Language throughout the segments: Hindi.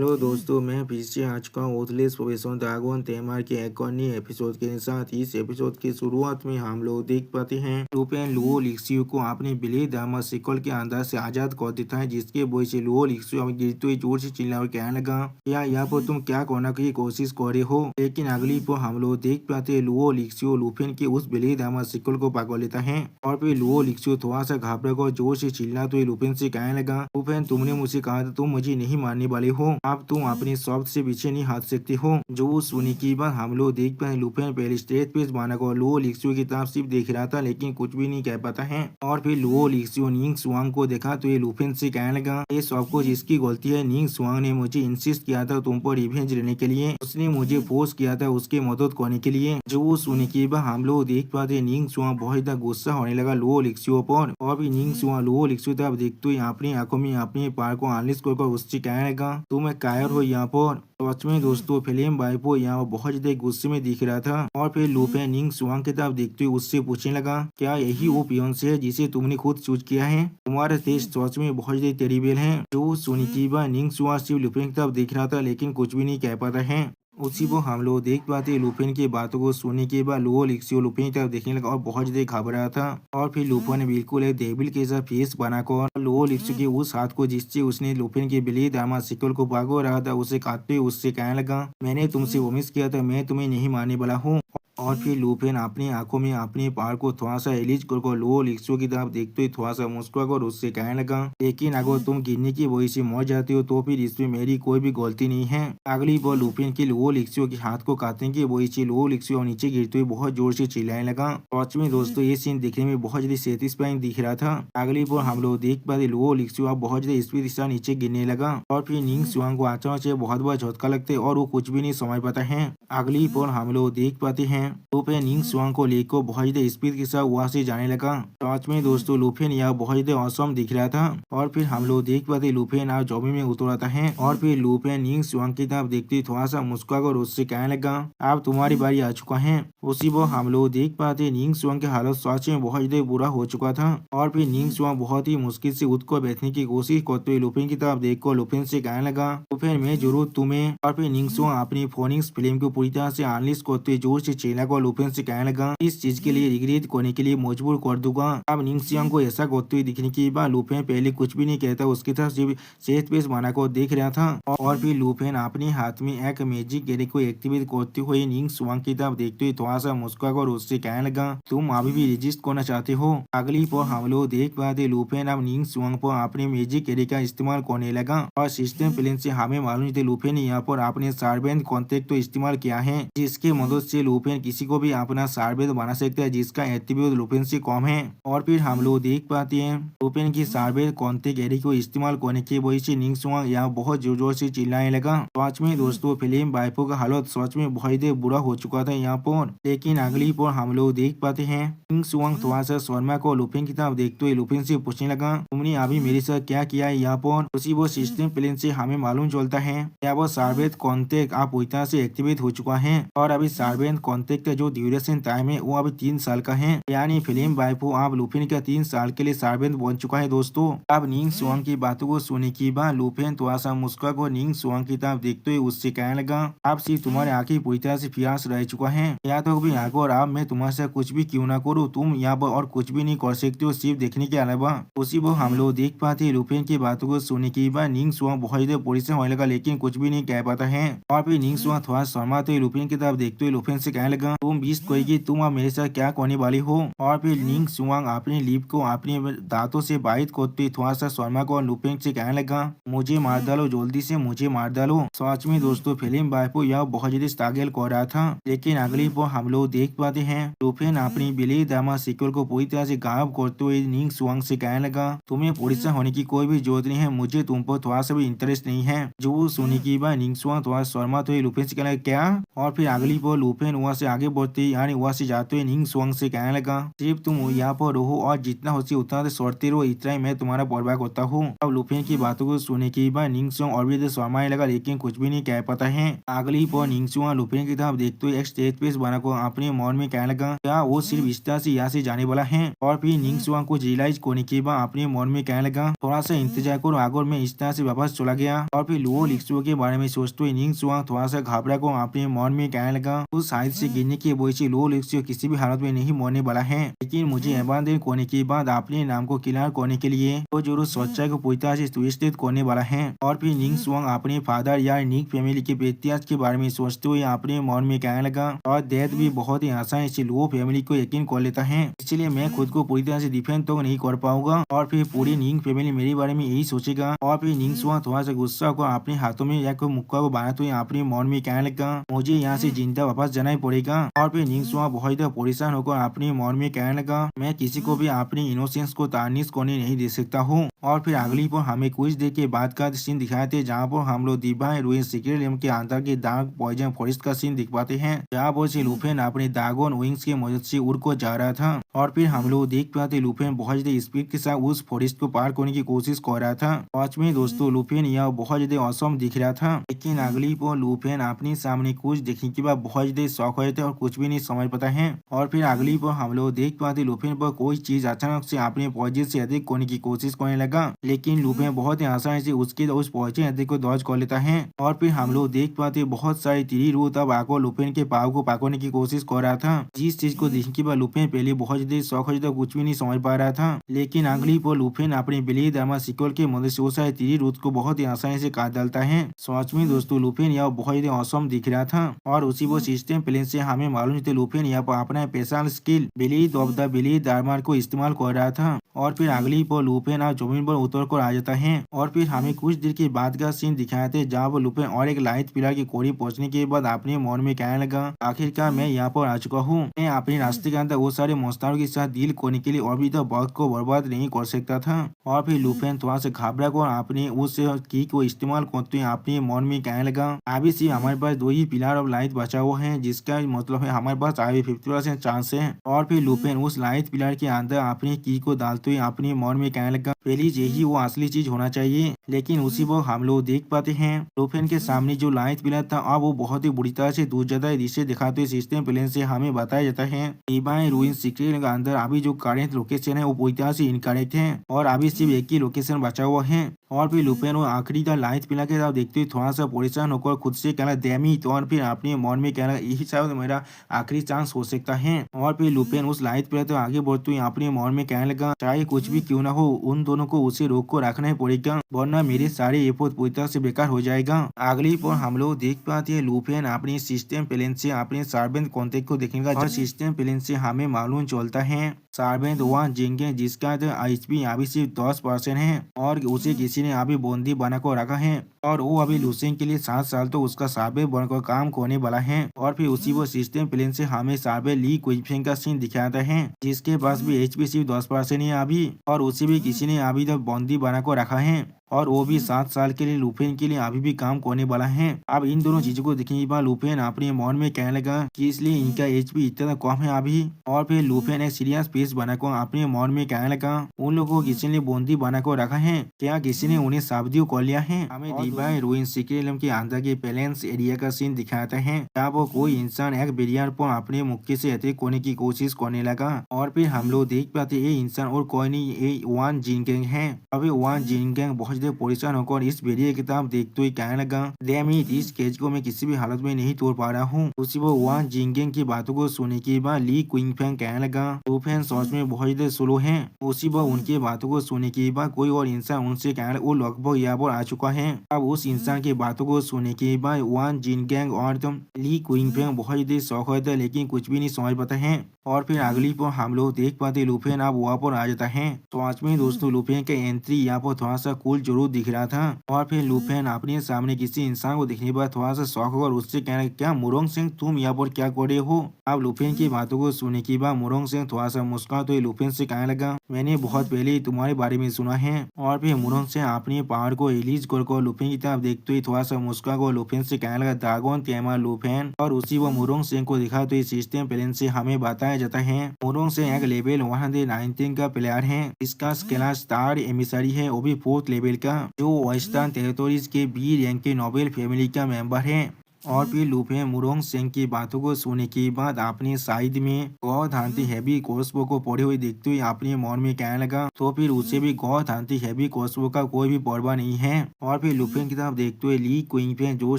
हेलो दोस्तों, मैं फिर से आ चुका हूँ ओथलेस प्रोफेशन ड्रैगन तेमार के एक और नए एपिसोड के साथ। इस एपिसोड की शुरुआत में हम लोग देख पाते हैं लुपेन लुओ लिक्सियो को अपने बिली दामा सिकल के अंदर से आजाद कर देता है, जिसके वजह से लुओ लिक्सियो अब गिरते हुए जोर से चिल्ला और कहने लगा, क्या यहाँ पर तुम क्या करने की कोशिश कर रहे हो। लेकिन अगली पर हम लोग देख पाते हैं लुओ लिक्सियो लुपेन के उस बिली दामा सिकल को पकड़ लेता है और फिर लुओ लिक्सियो थोड़ा सा घबरा कर जोर से चिल्लाते हुए लुपेन से कहने लगा, लुपेन तुमने मुझसे कहा था तुम मुझे नहीं मारने वाले हो, अब तुम अपने शब्द से पीछे नहीं हट सकते हो। जो सुनी की बात हम लोग देख पाए लुपेन पहले स्टेज पे बनाकर लुओ लिक्सियो की तरफ सिर्फ देख रहा था, लेकिन कुछ भी नहीं कह पाता है। और फिर लुओ लिक्सियो निंग सुआंग को देखा तो ये लुपेन से कहने लगा, ये सब कुछ इसकी गलती है। निंग सुआंग ने मुझे इंसिस्ट किया था तुम पर रिवेंज लेने के लिए, उसने मुझे फोर्स किया था उसके मदद करने के लिए। जो सुनी की बात हम लोग देख पाते निंग सुआंग बहुत ज्यादा गुस्सा होने लगा लुओ लिक्सियो पर। और भी निंग सुआंग लुओ लिक्सियो तरफ देखते हुए अपनी आंखों में अपने पार को आलिश कर उससे कहने लगा, तुम कायर हो यहाँ पर। सच में दोस्तों फिल्म बाइपो यहाँ बहुत ज्यादा गुस्से में दिख रहा था। और फिर लुपेन निंग सुआंग की तरफ देखते हुए उससे पूछने लगा, क्या यही वो पियोंसे है जिसे तुमने खुद चूज किया है। तुम्हारा टेस्ट सच में बहुत ज्यादा टेरिबल है। जो सुनिकीबा निंग सुआंग सिर्फ लुपेन की तरफ देख रहा था, लेकिन कुछ भी नहीं कह पाता है। उसी को हम लोग देख पाते लुपेन की बातों को सुनने के बाद लुओ लिक्सियो लुपेन की तरफ देखने लगा और बहुत ज्यादा घबरा था। और फिर लुपेन ने बिल्कुल एक डेविल के जैसा फेस बनाकर लुओ लिक्सियो के उस हाथ को जिससे उसने लुपेन के बिली दामा सिकल को भागो रहा था उसे काटते हुए उससे कहने लगा, मैंने तुमसे प्रॉमिस किया था मैं तुम्हें नहीं मारने वाला हूँ। और फिर लुपेन अपनी आंखों में अपने पार को थोड़ा सा एलिज कर लुओ लिक्सियो की तरफ देखते हुए थोड़ा सा मुस्कुराकर उससे कहने लगा, लेकिन अगर तुम गिरने की वजह से मर जाती हो तो फिर इसमें मेरी कोई भी गलती नहीं है। अगली बार लुपेन के लुओ लिक्सियो के हाथ को काटने की वजह से लुओ लिक्सियो नीचे गिरते हुए बहुत जोर से चिल्लाने लगा। सच में दोस्तों ये सीन देखने में बहुत ज्यादा सेटिस्फाइंग दिख रहा था। अगली बार हम लोग देख पाते लुओ लिक्सियो अब बहुत ज्यादा स्पीड से नीचे गिरने लगा। और फिर निंग सुआंग को अचानक से बहुत बार झटका लगते और वो कुछ भी नहीं समझ पाता है। अगली बार हम लोग देख पाते हैं लुपेन निंग सुआंग को लेकर बहुत ज्यादा स्पीड के साथ वहां से जाने लगा। सच में दोस्तों लुपेन यह बहुत ज्यादा औसम दिख रहा था। और फिर हम लोग देख पाते लुपेन आज जमीन में उतर आता है। और फिर लुपेन निंग सुआंग की तरफ देखते थोड़ा सा मुस्कुराकर उससे कहने लगा, अब तुम्हारी बारी आ चुका है। उसी वो हम लोग देख पाते निंग सुआंग की हालत सच में बहुत ज्यादा बुरा हो चुका था। और फिर निंग सुआंग बहुत ही मुश्किल से उठकर बैठने की कोशिश करते हुए लुपेन की तरफ देखकर लुपेन से कहने लगा, लुपेन मैं जरूर तुम्हें। और फिर निंग सुआंग अपनी फोनिक्स फिल्म को पूरी तरह से एनालिसिस करते जोर से चिल्लाकर लुपेन से कहने लगा, इस चीज के लिए रिग्रेट करने के लिए मजबूर कर दूंगा। अब निंग सुआंग को ऐसा करते हुए दिखने के बाद लुपेन पहले कुछ भी नहीं कहता, उसकी तरफ सिर्फ सेहत पेश बनाकर देख रहा था। और फिर लुपेन अपने हाथ में एक मैजिक गेरे को एक्टिवेट करते हुए निंग सुआंग की तरफ देखते हुए थोड़ा सा मुस्कुराकर उससे कहने लगा, तुम अभी भी रजिस्ट करना चाहते हो। अगली पर हम लोग देख पाते लुपेन अब निंग सुआंग पर अपने मैजिक गेरे का इस्तेमाल करने लगा। और सिस्टम प्लेन से हमें मालूम थे लुपेन ने यहाँ पर अपने सार्वेंट कॉन्टेक्ट तो इस्तेमाल किया है, जिसकी मदद से लुपेन किसी को भी अपना सार्वेंट बना सकता है जिसका एट्रीब्यूट लुपेन से कम है। और फिर हम लोग देख पाते हैं लुपेन की सार्वेंट कॉन्टेक्ट गेरे को इस्तेमाल करने की वजह से निंग सुआंग यहाँ बहुत जोर जोर से चिल्लाने लगा। सच में दोस्तों फिल्म बाइपो का हालत सच में बहुत ही बुरा हो चुका था यहाँ पर। लेकिन अगली पर हम लोग देख पाते हैं निंग सुआंग थोड़ा सा शर्मा को लुपेन की तरफ देखते हुए लुपेन से पूछने लगा, तुमने अभी मेरे साथ क्या किया है यहाँ पर। उसी वो सिस्टम प्लेन से हमें मालूम चलता है क्या वो सार्वेंट कॉन्टेक्ट आप पूरी तरह से एक्टिवेट हो चुका है। और अभी सार्वेंट कॉन्टेक्ट का जो ड्यूरेशन टाइम है वो अभी 3 साल का है, यानी फिल्म बाइपो आप लुपेन का 3 साल के लिए सार्वेंट बन चुका है दोस्तों। अब निंग सुआंग की बातों को सुनने के बाद लुपेन थोड़ा सा मुस्कुरा को निंग सुआंग की तरफ देखते हुए उससे कहने लगा, अब सिर्फ तुम्हारे आंखें पूरी तरह से प्यास रह चुका है, या तो भी आगे और अब मैं तुम्हारे साथ कुछ भी क्यों ना करूँ तुम यहाँ पर और कुछ भी नहीं कर सकते हो सिर्फ देखने के अलावा। उसी वो हम लोग देख पाते लुपेन की बातों को सुनने के बाद निंग सुआंग बहुत ज्यादा परेशान होने लगा, लेकिन कुछ भी नहीं कह पाता है। और फिर निंग सुआंग थोड़ा शर्माते हुए लुपेन की तरफ देखते हुए लुपेन से कहने लगा, तुम बीस कोई तुम अब मेरे साथ क्या करने वाली हो। और फिर निंग सुआंग अपनी लिप को अपने दांतों से बाइट करते थोड़ा सा शर्मा को लुपेन से कहने लगा, मुझे मार डालो जल्दी से मुझे मार डालो। सच में दोस्तों फिल्म बाइपो यह बहुत ज्यादा स्ट्रगल कर रहा था। लेकिन अगली पर हम लोग देख पाते हैं लुपेन अपनी बिली दामा सिक्योर को पूरी तरह से गायब करते हुए निंग सुआंग से कहने लगा, तुम्हें परेशान होने की कोई भी जरूरत नहीं है, मुझे तुम पर थोड़ा सा भी इंटरेस्ट नहीं है। जो सुनी की बात निंग सुआंग थोड़ा शर्मा तो लुपेन से कहने लगा, क्या। और फिर अगली पर लुपेन वहाँ से आगे बढ़ते यानी वहाँ से जाते हुए निंग सुआंग से कहने लगा, सिर्फ तुम यहाँ पर रहो और जितना हो सके उतना सौरते रहो, इतना ही मैं तुम्हारा परवाह करता हूँ। अब लुफेन की बातों को सुनने के बाद निंग सुआंग और भी शर्माने लगा, लेकिन कुछ भी नहीं कह पाता है। अगली पर निंग सुआंग लुफेन की तरफ देखते हुए एक स्टेज पेस बनाकर अपने मन में कहने लगा, क्या वो सिर्फ इस तरह से यहाँ से जाने वाला है। और फिर निंग सुआंग को रियलाइज करने के बाद अपने मन में कहने लगा, थोड़ा सा इंतजार करो, अगर मैं इस तरह से वापस चला गया। और फिर लुओ लिक्सुओ के बारे में सोचते हुए निंग सुआंग थोड़ा सा घबरा को अपने मन में कहने लगा, उस हाइट से गिरने की वजह से लुओ लिक्सुओ किसी भी हालत में नहीं मरने वाला है, लेकिन मुझे अबांडन करने के बाद अपने नाम को क्लियर करने के लिए वो जरूर सच्चाई को पूरी तरह से सुनिश्चित करने वाला है। और फिर निंग सुआंग अपने फादर या निक फैमिली के इतिहास के बारे में सोचते हुए अपने मन में कहने लगा, और डेथ भी बहुत ही आसान से लुओ फैमिली को यकीन कर लेता है, इसलिए मैं खुद को पूरी तरह से डिफेंड तो नहीं कर पाऊंगा। और फिर पूरी निंग फैमिली मेरे बारे में यही सोचेगा। और फिर निंग सुआंग थोड़ा सा गुस्सा होकर अपने हाथों में एक मुक्का को बनाते हुए अपने मन में कहने लगा, मुझे यहाँ से जिंदा वापस जाना ही पड़ेगा। और फिर निंग सुआंग बहुत ज्यादा परेशान होकर अपने मन में कहने लगा, मैं किसी को भी अपनी इनोसेंस को तारनिश करने नहीं दे सकता हूँ। और फिर अगली पर हमें कुछ देर के बाद का सीन दिखाए थे, जहाँ पर हम लोग डिवाइन रुइन सीक्रेट लेम के अंदर के डार्क पॉइजन फॉरेस्ट का सीन दिख पाते हैं, जहाँ पर से लुफेन अपने ड्रैगन विंग्स की मदद से उड़ को जा रहा था। और फिर हम लोग देख पाते लुफेन बहुत ज्यादा स्पीड के साथ उस फॉरेस्ट को पार करने की कोशिश कर रहा था। पांच में दोस्तों लुफेन यह बहुत ज्यादा औसम दिख रहा था, लेकिन अगली पर लुफेन अपने सामने कुछ देखने के बाद बहुत ज्यादा शौक हो थे और कुछ भी नहीं समझ पाता है। और फिर अगली पर हम लोग देख पाते लुफेन पर कोई चीज अचानक से अपने पॉइजन से अधिक करने की कोशिश करने लगा, लेकिन लुफेन बहुत ही आसानी से उसके उस पॉइजन अधिक को दौज कर लेता है। और फिर हम लोग देख पाते बहुत सारी तीरी रूट अब आकर लुफेन के पाव को पकड़ने की कोशिश कर रहा था, जिस चीज को देखने के बाद लुफेन पहले बहुत ज्यादा शौक हो जाता, कुछ भी नहीं समझ पा रहा था। लेकिन अगली पर लुफेन अपने ब्लेड आर्मर सिक्योर के मदद से वो सारी तीरी रूट को बहुत ही आसानी से काट डालता है। सच में दोस्तों लुफेन यह बहुत ज्यादा औसम दिख रहा था। और उसी वो सिस्टम प्लेन से हमें मालूम थे लुफेन यहाँ पर अपना special skill blade of the blade armour को इस्तेमाल कर रहा था। और फिर अगली पर लुफेन अब जमीन पर उतर कर आ जाता है। और फिर हमें कुछ देर के बाद का सीन दिखाए थे, जहाँ पर लुफेन और एक लाइट पिलर के करीब पहुंचने के बाद अपने मन में कहने लगा, आखिरकार मैं यहाँ पर आ चुका हूँ। मैं अपने रास्ते के अंदर वो सारे मोस्तारों के साथ डील करने के लिए और भी तो वक्त को बर्बाद नहीं कर सकता था। और फिर लुफेन थोड़ा सा घबरा कर अपने उस की को इस्तेमाल करते हुए अपने मन में कहने लगा, अभी सिर्फ हमारे पास 2 ही पिलर ऑफ लाइट बचा हुआ है, जिसका मतलब है हमारे पास अभी 50% चांस है। और फिर लुफेन उस लाइट पिलर के अंदर अपने की को डालते हुए अपने मन में कहने लगा, पहली यही वो असली चीज होना चाहिए। लेकिन उसी वक्त हम लोग देख पाते हैं लुफेन के सामने जो लाइट पिलर था अब वो बहुत ही बुरी तरह से दूर जाता है, जिसे दिखाते हुए सिस्टम प्लेन से हमें बताया जाता है डिवाइन रुइन सीक्रेट के अंदर अभी जो करेंट लोकेशन है वो पूरी तरह से इनकरेक्ट है और अभी सिर्फ एक ही लोकेशन बचा हुआ है। और फिर लुफेन वो आखिरी का लाइट पिलर के साथ देखते हुए थोड़ा सा परेशान होकर खुद से कहना डैमिट, और फिर अपने मन में कहना यही शायद मेरा आखिरी चांस हो सकता है। और फिर लुफेन उस लाइट पिलर तो आगे बढ़ते हुए अपने मन में कहने लगा, चाहे कुछ भी क्यों ना हो उन दोनों को उसे रोक को रखना ही पड़ेगा, वरना मेरे सारे एफर्ट पूरी तरह से बेकार हो जाएगा। अगली पर हम लोग देख पाते हैं लुफेन अपने सिस्टम प्लेन से अपने सर्वेंट कॉन्टेक्ट को देखेगा, और सिस्टम प्लेन से हमें मालूम चलता है सर्वेंट वान जिंगे जिसका HP अभी सिर्फ 10% है और उसे किसी ने अभी बंदी बनाकर रखा है, और वो अभी लुसेन के लिए 7 साल तो उसका सर्वे बनकर काम करने वाला है। और फिर उसी वो सिस्टम प्लेन से हमें सर्वे ली क्विफेंग का सीन दिखाता है, जिसके पास भी HP सिर्फ 10% है अभी, और उसे भी किसी ने अभी तक बंदी बनाकर रखा है, और वो भी 7 साल के लिए लुफेन के लिए अभी भी काम करने वाला है। अब इन दोनों चीजों को देखने के बाद लुफेन अपने मन में कहने लगा कि इसलिए इनका HP इतना कम है अभी। और फिर लुफेन एक सीरियस फेस बनाकर अपने मन में कहने लगा, उन लोगों को किसी ने बंदी बनाकर रखा है, क्या किसी ने उन्हें सावधियों कर लिया है। हमें डिवाइन रुइन सीक्रेट के अंदर के पैलेस एरिया का सीन दिखाता है, जहाँ पर कोई इंसान एक बैरियर पर अपने मुक्के से अटैक करने की कोशिश करने लगा। और फिर हम लोग देख पाते ये इंसान और कोई नहीं, ये वान जिनगेंग है। अभी वान जिनगेंग बहुत परेशान होकर इस वीडियो की किताब देखते हुए कहने लगा, डैम इट, इस केज को मैं किसी भी हालत में नहीं तोड़ पा रहा हूँ। उसी वो वान जिंगेंग की बातों को सुनने के बाद ली क्विंगफेंग कहने लगा, लुफेन सच में बहुत ज्यादा स्लो है। उसी वो उनकी बातों को सुनने के बाद कोई और इंसान उनसे कहने लगा, वो लगभग यहाँ पर आ चुका है। अब उस इंसान की बातों को सुनने के बाद वान जिनगेंग और ली क्विंगफेंग बहुत ज्यादा शौक होता है, लेकिन कुछ भी नहीं समझ पाता है। और फिर अगली पर हम लोग देख पाते लुफेन अब वहाँ पर आ जाता है। तो आज में दोस्तों लुफेन का एंट्री यहाँ पर थोड़ा सा कूल जरूर दिख रहा था। और फिर लुफेन अपने सामने किसी इंसान को देखने पर थोड़ा सा शौक होगा और उससे कहना, क्या मुरोंग सिंह तुम यहाँ पर क्या कर रहे हो? अब लुफेन की बातों को सुनने के बाद मुरोंग सिंह थोड़ा सा मुस्कुरा तो लुफेन से कहने लगा, मैंने बहुत पहले ही तुम्हारे बारे में सुना है। और फिर मुरोंग सिंह अपने पहाड़ को रिलीज कर लुफेन की तरफ देखते ही थोड़ा सा मुस्कुरा कर लुफेन से कहने लगा, ड्रैगन तेमा लुफेन। और उसी वो मुरोंग सिंह को दिखा तो इस सिस्टम प्लेन से हमें बताया जाता है मुरोंग सिंह एक लेवल 119 का प्लेयर है। इसका स्केलर स्टार एमिसरी है, वो भी 4th लेवल का, जो वेस्टर्न टेरिटोरीज के बी रैंक के नोबेल फैमिली का मेंबर है। और फिर लुफेन मुरोंग सिंह की बातों को सुनने के बाद अपने साइड में गॉड हांती हैवी क्रॉसबो को पड़े हुए देखते हुए अपने मन में कहने लगा, तो फिर उसे भी गॉड हांती हैवी क्रॉसबो का कोई भी परवाह नहीं है। और फिर लुफेन की तरफ देखते हुए ली क्विंग पे जोर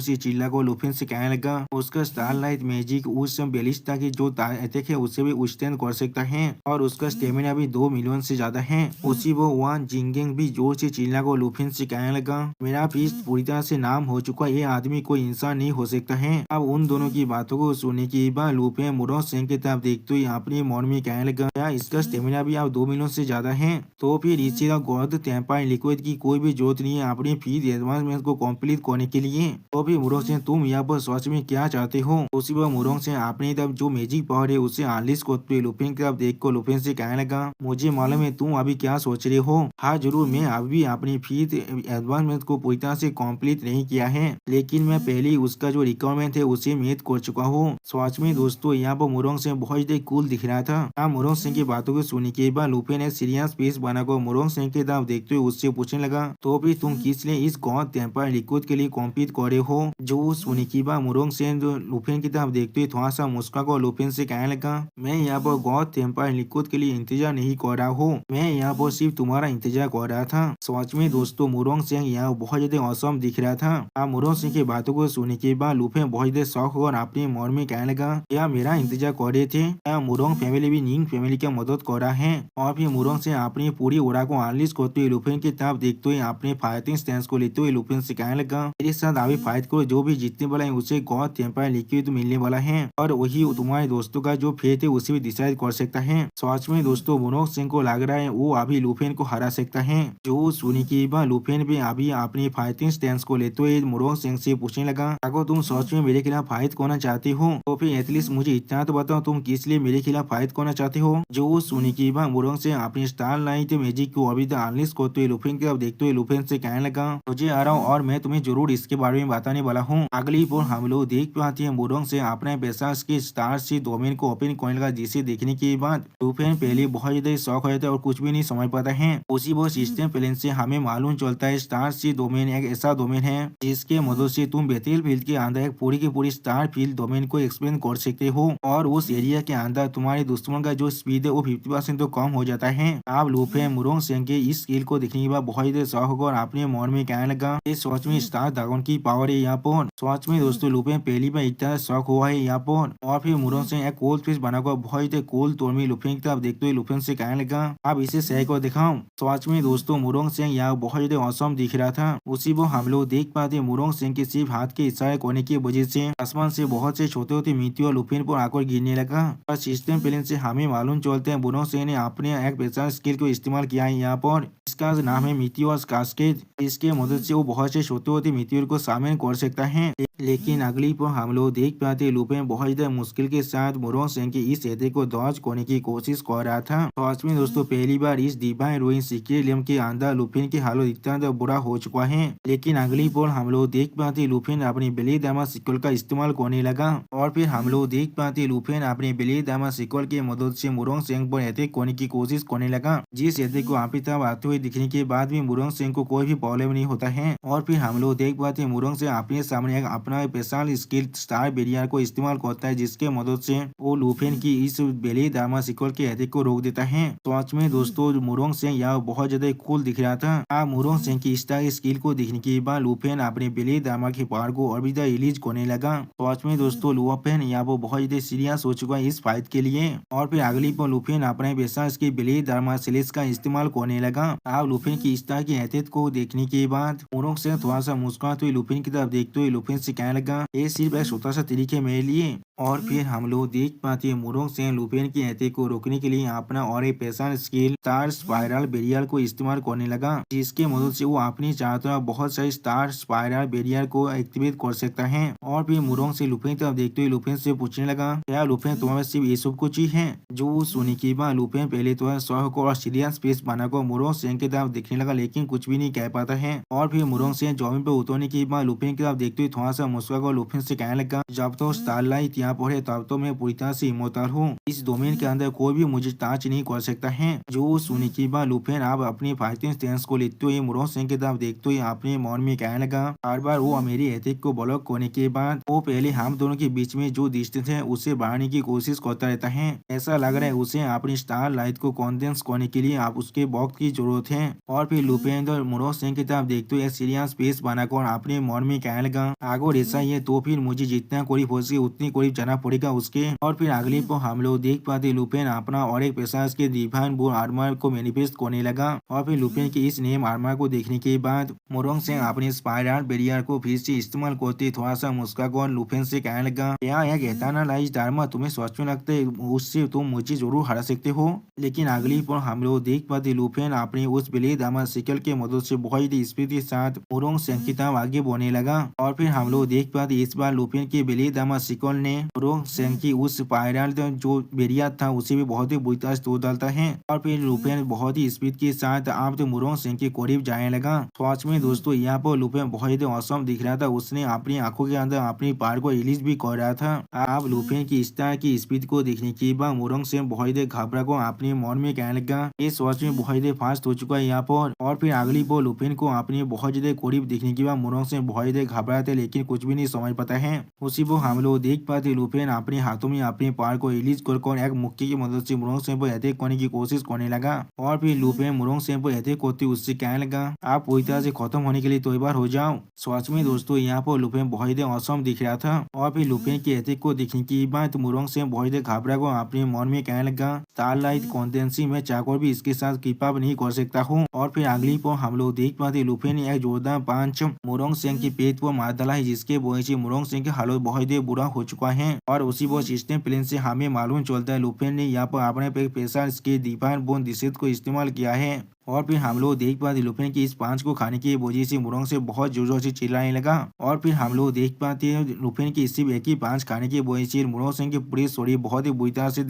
से चिल्ला को लुफेन से कहने लगा, उसका स्टारलाइट मैजिक उस बेलिस्टा की जो अटैक है उसे भी विथस्टैंड कर सकता है और उसका स्टेमिना भी 2 मिलियन से ज्यादा है। उसी वो वान जिंगेंग भी जोर से चिल्ला को लुफेन से कहने लगा, मेरा फीस्ट पूरी तरह से नाम हो चुका, ये आदमी कोई इंसान नहीं हो सकता है। अब उन दोनों की बातों को सुनने के बाद लुफेन मुरोंग सिंह की तरफ देखते हुए अपने मन में कहने लगा, क्या इसका स्टेमिना भी अब 2 मिलियन से ज्यादा है? तो फिर इसी गॉड टेम्पर लिक्विड की कोई भी जरूरत नहीं है अपनी फीस एडवांसमेंट को कंप्लीट करने के लिए। तो फिर मुरोंग सिंह तुम यहाँ पर सच में क्या चाहते हो? उसी पर मुरोंग सिंह अपनी तरफ जो मैजिक पावर है उसे अनलीश करते हुए लुफेन की तरफ देख कर लुफेन से कहने लगा, मुझे मालूम है तुम अभी क्या सोच रहे हो। हाँ जरूर, मैं अभी अपनी फीस एडवांसमेंट को पूरी तरह से कंप्लीट नहीं किया है, लेकिन मैं पहले ही उसका जो रिक्वायरमेंट है उसे मीट कर चुका हूँ। सच में दोस्तों यहाँ पर मुरोंग सिंह बहुत ही कूल दिख रहा था। मुरोंग सिंह की बातों को सुनने के बाद लुफेन ने सीरियस फेस बनाकर मुरोंग सिंह की तरफ देखते हुए उससे पूछने लगा, तो भी तुम किस लिए इस गॉड टेम्पर लिक्विड के लिए कॉम्पीट कर रहे हो? जो सुनने के बाद मुरोंग सिंह लुफेन की तरफ देखते हुए थोड़ा सा मुस्कुरा कर लुफेन से कहने लगा, मैं यहाँ पर गॉड टेम्पर लिक्विड के लिए इंतजार नहीं कर रहा हूँ, मैं यहाँ पर सिर्फ तुम्हारा इंतजार कर रहा था। सच में दोस्तों मुरोंग सिंह यहाँ बहुत ज्यादा औसम दिख रहा था। मुरोंग सिंह की बातों को सुनने के बाद लुफेन बहुत ज्यादा शौक और अपने मन में कहने लगा, क्या मेरा इंतजार कर रहे थे? क्या मुरोंग फैमिली भी निंग फैमिली का मदद कर रहा है? और फिर मुरोंग से अपनी पूरी उड़ा को अनलीश करते हुए लुफेन की तरफ देखते हुए अपने फाइटिंग स्टैंस को लेते हुए लुफेन से कहने लगा, मेरे साथ अभी फाइट करो, जो भी जीतने वाला है उसे गॉड टेम्पर लिक्विड मिलने वाला है और वही तुम्हारे दोस्तों का जो फेट है उसे भी डिसाइड कर सकता है। सच में दोस्तों मुरोंग सिंह को लग रहा है वो अभी लुफेन को हरा सकता है। जो सुनी की बात लुफेन भी अभी अपनी फाइटिंग स्टैंस को लेते हुए मुरोंग सिंह से पूछने लगा, अगर तुम सच में मेरे खिलाफ फाइट करना चाहते हो तो फिर एटलीस्ट मुझे इतना तो बताओ तुम किस लिए मेरे खिलाफ फाइट करना चाहते हो। जो सुनी की बात मुरोंग से अपनी स्टार लाइट मैजिक को अभी तक अनलीश करते हुए लुफेन की तरफ देखते हुए लुफेन से कहने लगा, मुझे आ रहा हूँ और मैं तुम्हें जरूर इसके बारे में बताने वाला हूँ। अगली बार हम लोग देख पाते हैं मुरोंग से अपने बेसास के स्टार से डोमेन को ओपन करने लगा, जिसे देखने के बाद लुफेन पहले बहुत ज्यादा शौक हो जाता है और कुछ भी नहीं समझ पाता है। उसी वो सिस्टम प्लेन से हमें मालूम चलता है स्टार सी डोमेन एक ऐसा डोमेन है जिसके मदद से तुम बैटलफील्ड के अंदर एक पूरी की पूरी स्टार फील्ड डोमेन को एक्सप्लेन कर सकते हो और उस एरिया के अंदर तुम्हारे दुश्मन का जो स्पीड है वो 50% तो कम हो जाता है। आप लुफेन मुरोंग सिंह के इस स्किल को देखने के बाद बहुत ज्यादा शौक होगा और अपने मन में कहने लगा, इस सोच में स्टार ड्रैगन की पावर है यहाँ पर। सोच में दोस्तों लुफेन पहली बार इतना शौक हुआ है यहाँ पर। और फिर मुरोंग सिंह एक कोल्ड फिश बनाकर बहुत ज्यादा कोल्ड तौर में लुफेन की तरफ देखते हुए लुफेन से कहने लगा, आप इसे सही को दिखाओ। सोच में दोस्तों मुरोंग सिंह यहाँ बहुत ज्यादा औसम दिख रहा था। उसी वो हम लोग देख पाते मुरोंग सिंह के सिर्फ हाथ के इशारे करने की वजह से आसमान से बहुत से छोटे छोटे मीटियोर लुफेन पर आकर गिरने लगा। और सिस्टम प्लेन से हमें मालूम चलते हैं मुरोंग सिंह ने अपने एक पेशा स्किल को इस्तेमाल किया है यहाँ पर। इसका नाम है मीटियोर कास्केड। इसके मदद से वो बहुत से छोटे छोटे मीटियोर को शामिल कर सकता है। लेकिन अगली पर हम लोग देख पाते लुफेन बहुत ज्यादा मुश्किल के साथ मुरोंग सिंह के इस अटैक को डॉज करने की कोशिश कर रहा था। तो आज में दोस्तों पहली बार इस डिवाइन रूइन सीक्रेट लेम के अंदर लुफेन की हालत इतना बुरा हो चुका है। लेकिन अगली पर हम लोग देख पाते लुफेन अपनी ब्लेड आर्मर सिक्वल का इस्तेमाल करने लगा और फिर हम लोग देख पाते लुफेन अपनी ब्लेड आर्मर सिक्वल की मदद से मुरोंग सिंह पर अटैक करने की कोशिश करने लगा। जिस अटैक को आप तरफ आते हुए दिखने के बाद भी मुरोंग सिंह को कोई भी प्रॉब्लम नहीं होता है। और फिर हम लोग देख पाते मुरोंग सिंह अपने सामने एक अपना स्पेशल स्किल स्टार बैरियर को इस्तेमाल करता है, जिसके मदद से वो लुफेन की इस ब्लेड आर्मर सिक्वल के अटैक को रोक देता है। तो आज में दोस्तों मुरोंग सिंह यह बहुत ज्यादा कूल दिख रहा था। मुरोंग सिंह की स्टार स्किल को देखने के बाद लुफेन अपने ब्लेड आर्मर के पावर को और भी रिलीज करने लगा। तो आज में दोस्तों लुफेन यहाँ वो बहुत ज्यादा सीरियस हो चुका है इस फाइट के लिए। और फिर अगली पर लुफेन अपने बेसास के ब्लेड आर्मर सेलेस का इस्तेमाल करने लगा। आप लुफेन की स्टार की अटैक को देखने के बाद मुरोंग सिंह थोड़ा सा मुस्कुराते हुए लुफेन की तरफ देखते हुए लुफेन से कहने लगा, ये सिर्फ एक छोटा सा तरीके मेरे लिए और फिर हम लोग देख पाते हैं मुरोंग सेंग लुपेन की अटैक को रोकने के लिए अपना और एक पैसा स्किल स्टार स्पाइरल बैरियर को इस्तेमाल करने लगा, जिसके मदद से वो अपनी चारों तरफ बहुत सारे स्टार स्पाइरल बैरियर को एक्टिवेट कर सकता है। और फिर मुरोंग से लुपेन तरफ देखते हुए लुपेन से पूछने लगा, क्या लुपेन तुम्हारे सिर्फ ये सब कुछ ही है? जो सुनने के बाद लुपेन पहले तो शौक और सीरियस फेस बनाकर मुरोंग सेंग की तरफ देखने लगा, लेकिन कुछ भी नहीं कह पाता है। और फिर मुरोंग सेंग जमीन पर उतरने के बाद लुपेन की तरफ देखते हुए थोड़ा सा मुस्कुराकर लुपेन से कहने लगा, जब तो स्टारलाइट यहाँ पर है तब तो मैं पूरी तरह से इमोर्टल हूँ। इस डोमेन के अंदर कोई भी मुझे टच नहीं कर सकता है। जो सुनने के बाद लुपेन अब अपनी फाइटिंग स्टैंस को लेते हुए मुरोंग सेंग की तरफ देखते हुए अपने मन में कहने लगा, हर बार वो मेरी अटैक को ब्लॉक करने के बाद वो पहले हम दोनों के बीच में जो डिस्टेंस है उसे बढ़ाने की कोशिश करता रहता है। ऐसा लग रहा है उसे अपनी स्टार लाइट को कॉन्डेंस करने के लिए आप उसके वक्त की जरूरत है। और फिर लुपेन और मुरोंग सेंग की तरफ देखते हुए सीरियस फेस बनाकर अपने मन में कहने लगा, अगर ऐसा ही है तो फिर मुझे जितना करीब हो सके उतनी करीब जाना पड़ेगा उसके। और फिर अगले पर हम लोग देख पाते लुपेन अपना और एक पेशा के डिवाइन बोन आर्मर को मैनिफेस्ट करने लगा। और फिर लुपेन के इस नेम आर्मर को देखने के बाद मुरोंग सेंग अपने स्पाइरल बैरियर को फिर से इस्तेमाल करते थोड़ा सा मुस्कुराकर लुपेन से कहने लगा, क्या यह एटर्नलाइज्ड आर्मर तुम्हें सच में लगता है उससे तुम मुझे जरूर हरा सकते हो? लेकिन अगली पर हम लोग देख पाते लुपेन अपने उस ब्लेड आर्मर शिकल के मदद से बहुत ही स्पीड के साथ मुरोंग सेंग की तरफ आगे बढ़ने लगा। और फिर हम लोग देख पाते इस बार लुपेन के ब्लेड आर्मर शिकल ने मुरोंग सेंग की उस स्पाइरल जो बैरियर था उसे भी बहुत ही बुरी तरह से तोड़ डालता है। और फिर लुपेन बहुत ही स्पीड के साथ आप तो मुरोंग सेंग के करीब जाने लगा। सच में दोस्तों यहाँ पर लुपेन बहुत ही औसम दिख रहा था। उसने अपनी आंखों के अंदर अपनी पार को रिलीज भी कर रहा था। आप लुपेन की इस तरह की स्पीड को देखने के बाद मुरोंग सेंग बहुत ही घबरा को अपने मन में कहने लगा, ये सच में बहुत ही फास्ट हो चुका है यहाँ पर। और फिर अगली बार लुपेन को अपने बहुत ज्यादा करीब देखने के बाद मुरोंग सेंग बहुत ही घबरा थे, लेकिन कुछ भी नहीं समझ पाता है। उसी वो हम लोग देख पाते लुपेन अपने हाथों में अपने पार को रिलीज कर एक मुक्की की मदद से मुरोंग सेंग पर अटैक करने की कोशिश करने लगा। और फिर लुपेन मुरोंग सेंग पर अटैक करते उससे कहने लगा, आप पूरी तरह से खत्म होने के लिए तैयार हो जाओ। सच में दोस्तों यहाँ पर लुपेन बहुत ही औसम दिख रहा था। और फिर लुपेन के अटैक को देखने के बाद मुरोंग सेंग बहुत ही घबरा को अपने मन में कहने लगा, स्टारलाइट कॉन्डेंसी में चाहकर भी इसके साथ कीप अप नहीं कर सकता हूँ। और फिर अगली पर हम लोग देख पाते लुपेन ने एक जोरदार पंच मुरोंग सेंग के पेट पर मार डाला है, जिसके वजह से मुरोंग सेंग की हालत बहुत ही बुरा हो चुका है। और उसी वो सिस्टम प्लेन से हमें मालूम चलता है लुपेन ने यहाँ पर अपने पैसा के डिवाइन बोन डिसेट को इस्तेमाल किया है। और फिर हम लोग देख पाते लुपेन की इस पांच को खाने की वजह से मुरोंग से बहुत जोर जोर से चिल्लाने लगा। और फिर हम लोग देख पाते हैं लुपेन की सिर्फ एक ही पांच खाने की वजह से मुरोंग सिंह की पूरी शरीर बहुत ही बुरी तरह से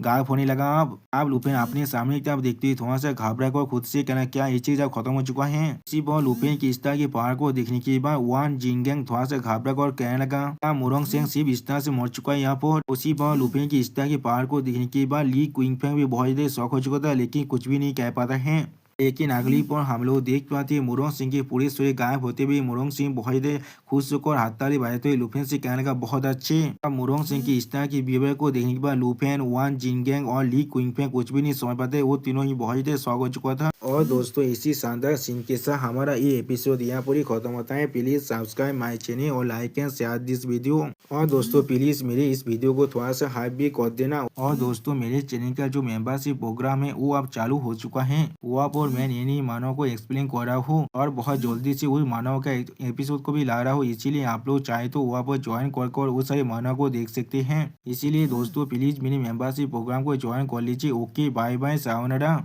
गायब होने लगा। अब लुपेन अपने सामने की तरफ देखते हुए थोड़ा सा घबरा कर खुद से कहना, क्या ये चीज अब खत्म हो चुका है? इसी पर लुपेन की इस तरह की पहाड़ को देखने के बाद वान जिंगेंग थोड़ा सा घबरा कर कहने लगा, क्या मुरोंग सिंह सिर्फ इस तरह से मर चुका है यहाँ पर? उसी पर लुपेन की इस तरह की पहाड़ को देखने के बाद ली क्विंगफेंग भी बहुत ही शौक हो चुका था, लेकिन कुछ भी नहीं कह पाता है। लेकिन अगली पर हम लोग देख पाते हैं मुरोंग सिंह की पूरी शरीर गायब होते हुए मुरोंग सिंह बहुत ही खुश होकर हाथ ताली बजाते हुए लुपेन से कहने का, बहुत अच्छे। अब मुरोंग सिंह की इस तरह की बिहेवियर को देखने के बाद लुपेन, वान जिंगेंग और ली क्विंगफेंग कुछ भी नहीं समझ पाते, वो तीनों ही बहुत ही शौक हो चुका था। और दोस्तों इसी शानदार सीन के साथ हमारा ये एपिसोड यहाँ पर ही खत्म होता है। प्लीज सब्सक्राइब माई चैनल और like and share this video. और दोस्तों प्लीज मेरे इस वीडियो को थोड़ा सा हाइप भी कर देना। और दोस्तों मेरे चैनल का जो मेंबरशिप प्रोग्राम है वो अब चालू हो चुका है। वो आप और मैं नई मानव को एक्सप्लेन कर रहा हूँ और बहुत जल्दी से उस मानव का एपिसोड को भी ला रहा हूँ। इसीलिए आप लोग चाहे तो वहाँ पर ज्वाइन कर उस सारे मानव को देख सकते हैं। इसीलिए दोस्तों प्लीज मेरे मेंबरशिप प्रोग्राम को ज्वाइन कर लीजिए। Okay bye bye, sayonara.